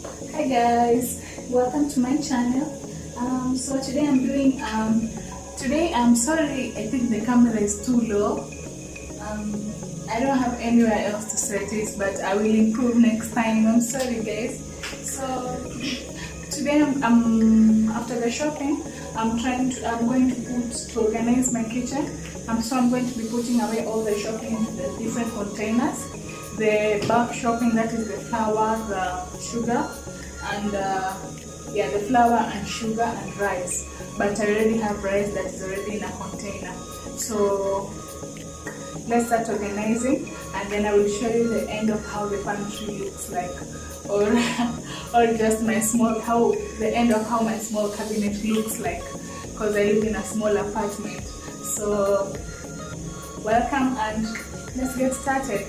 Hi guys, welcome to my channel. So today I'm doing today I'm sorry, I think the camera is too low. I don't have anywhere else to set it, but I will improve next time. I'm sorry guys. So today I'm after the shopping, I'm going to organize my kitchen. So I'm going to be putting away all the shopping into the different containers. The bulk shopping, that is the flour, the sugar, and the flour and sugar and rice. But I already have rice that is already in a container. So let's start organizing, and then I will show you the end of how the pantry looks like, or or just the end of how my small cabinet looks like, because I live in a small apartment. So welcome, and let's get started.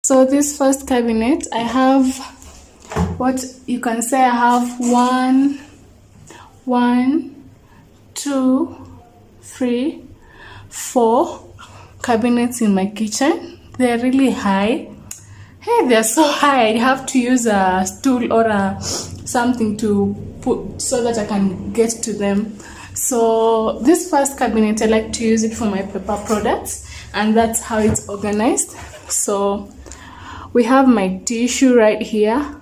So this first cabinet, I have what you can say I have one, two, three, four cabinets in my kitchen. They're really high. Hey, they're so high. I have to use a stool or something to put so that I can get to them. So this first cabinet, I like to use it for my paper products, and that's how it's organized. So we have my tissue right here.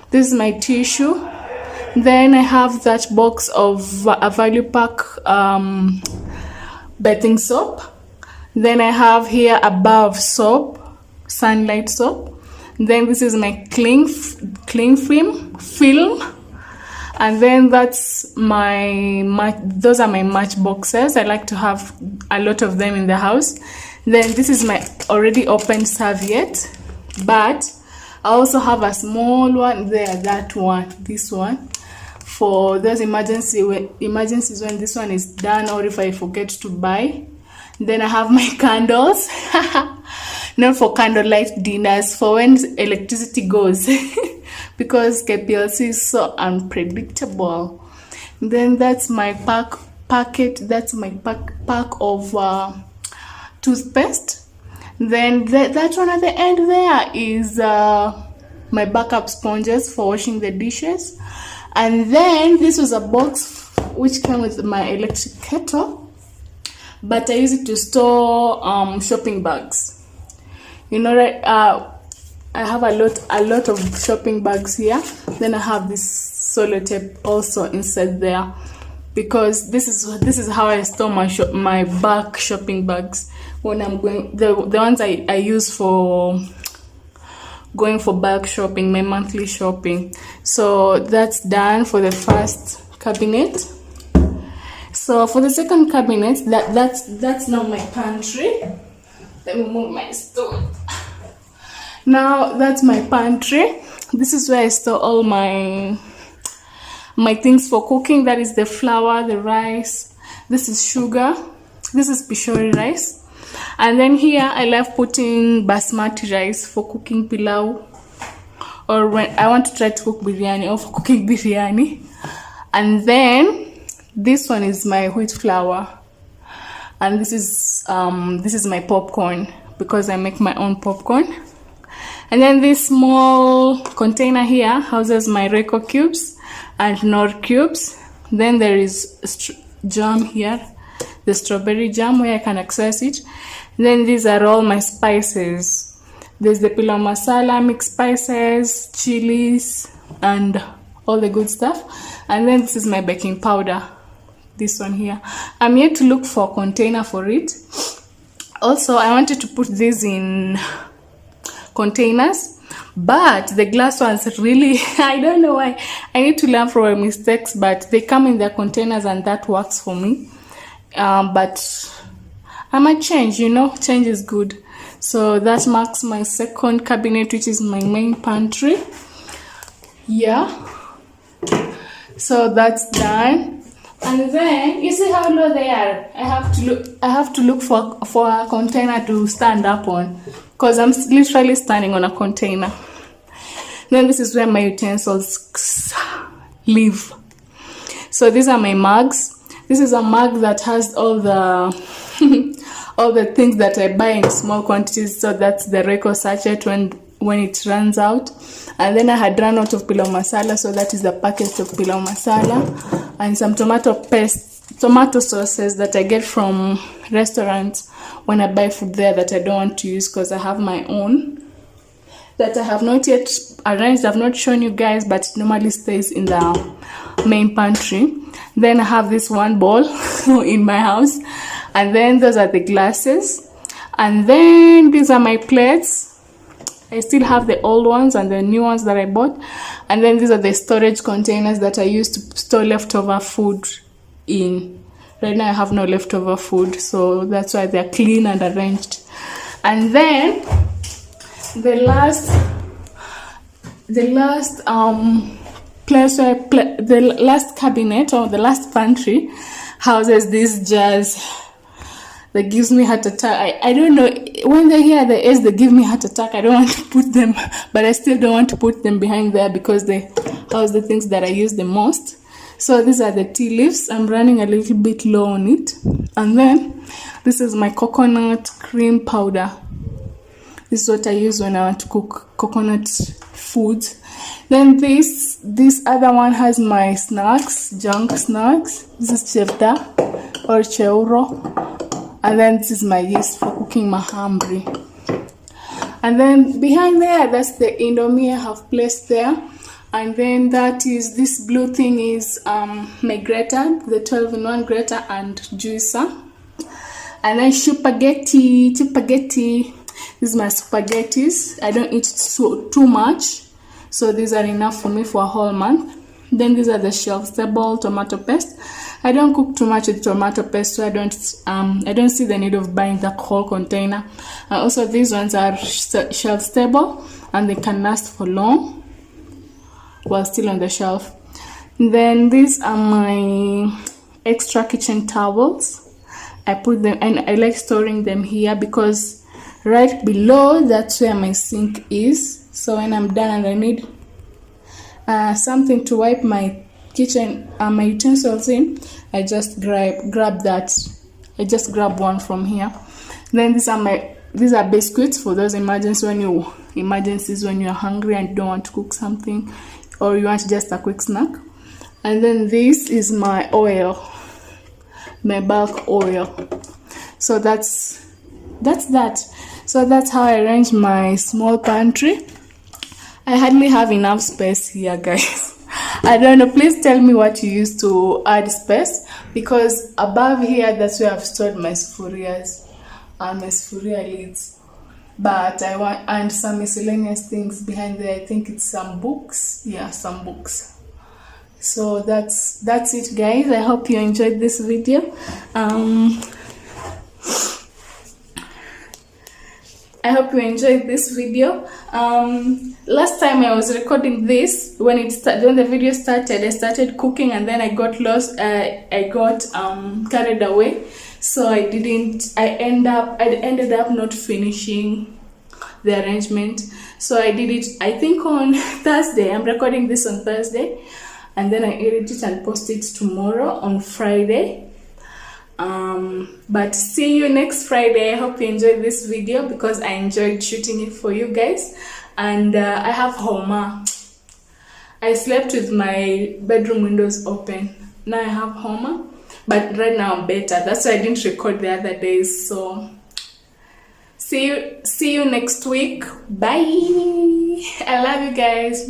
This is my tissue. Then I have that box of a value pack bathing soap. Then I have here above soap, sunlight soap. Then this is my cling film. And then that's those are my match boxes. I like to have a lot of them in the house. Then this is my already opened serviette, but I also have a small one there, this one, for those emergencies when this one is done or if I forget to buy. Then I have my candles, not for candlelight dinners, for when electricity goes, because KPLC is so unpredictable. Then that's my pack of toothpaste. Then that one at the end there is my backup sponges for washing the dishes. And then this was a box which came with my electric kettle, but I use it to store shopping bags. You know, right? I have a lot of shopping bags here. Then I have this solo tape also inside there, because this is how I store my back shopping bags when I'm going. The ones I use for going for bulk shopping, my monthly shopping. So that's done for the first cabinet. So for the second cabinet, that's now my pantry. Let me move my stool. Now that's my pantry. This is where I store all my things for cooking. That is the flour, the rice. This is sugar. This is pishori rice. And then here I love putting basmati rice for cooking pilau, or when I want to try to cook biryani, or for cooking biryani. And then this one is my wheat flour, and this is my popcorn, because I make my own popcorn. And then this small container here houses my Reiko cubes and Nor cubes. Then there is jam here, the strawberry jam, where I can access it. Then these are all my spices. There's the pilau masala, mixed spices, chilies, and all the good stuff. And then this is my baking powder, this one here. I'm yet to look for a container for it. Also, I wanted to put these in containers, but the glass ones really, I don't know why. I need to learn from my mistakes, but they come in their containers and that works for me. But I might change, change is good. So that marks my second cabinet, which is my main pantry. Yeah, so that's done. And then you see how low they are. I have to look for a container to stand up on, because I'm literally standing on a container. Then this is where my utensils live. So these are my mugs. This is a mug that has all the all the things that I buy in small quantities. So that's the Reiko sachet when it runs out. And then I had run out of pilau masala, so that is the packet of pilau masala, and some tomato sauces that I get from restaurants when I buy food there that I don't want to use, because I have my own that I have not yet arranged. I've not shown you guys, but it normally stays in the main pantry. Then I have this one bowl in my house, and then those are the glasses, and then these are my plates. I still have the old ones and the new ones that I bought. And then these are the storage containers that I use to store leftover food in. Right now I have no leftover food, so that's why they're clean and arranged. And then the last place where the last cabinet, or the last pantry, houses these jars that gives me heart attack. I don't know, when they hear the S, they give me heart attack. I don't want to put them, but I still don't want to put them behind there, because they house the things that I use the most. So these are the tea leaves. I'm running a little bit low on it. And then this is my coconut cream powder. This is what I use when I want to cook coconut foods. Then this other one has my snacks, junk snacks. This is chevda or cheuro. And then this is my yeast for cooking mahamri. And then behind there, that's the Indomie I have placed there. And then that is, this blue thing is my grater, the 12-in-1 grater and juicer. And then spaghetti. These are my spaghettis. I don't eat too much, so these are enough for me for a whole month. Then these are the shelf-stable tomato paste. I don't cook too much with tomato paste, so I don't see the need of buying the whole container. And also these ones are shelf-stable and they can last for long while still on the shelf. Then these are my extra kitchen towels. I put them, and I like storing them here because right below that's where my sink is. So when I'm done and I need something to wipe my kitchen my utensils in, I just grab that. I just grab one from here. Then these are biscuits for those emergencies when you're hungry and don't want to cook something, or you want just a quick snack. And then this is my oil, my bulk oil. So that's that. So that's how I arrange my small pantry. I hardly have enough space here, guys. I don't know, please tell me what you use to add space, because above here that's where I've stored my sufurias and my sufuria lids. But I want, and some miscellaneous things behind there. I think it's some books. Yeah, some books. So that's it, guys. I hope you enjoyed this video. I hope you enjoyed this video. Last time I was recording this, when the video started, I started cooking and then I got lost. I got carried away, so I ended up not finishing the arrangement. So I did it, I think, on Thursday. I'm recording this on Thursday, and then I edit it and post it tomorrow on Friday. But see you next Friday. I hope you enjoyed this video because I enjoyed shooting it for you guys. And I have Homa. I slept with my bedroom windows open. Now I have Homa, but right now I'm better. That's why I didn't record the other days. So see you next week. Bye. I love you guys.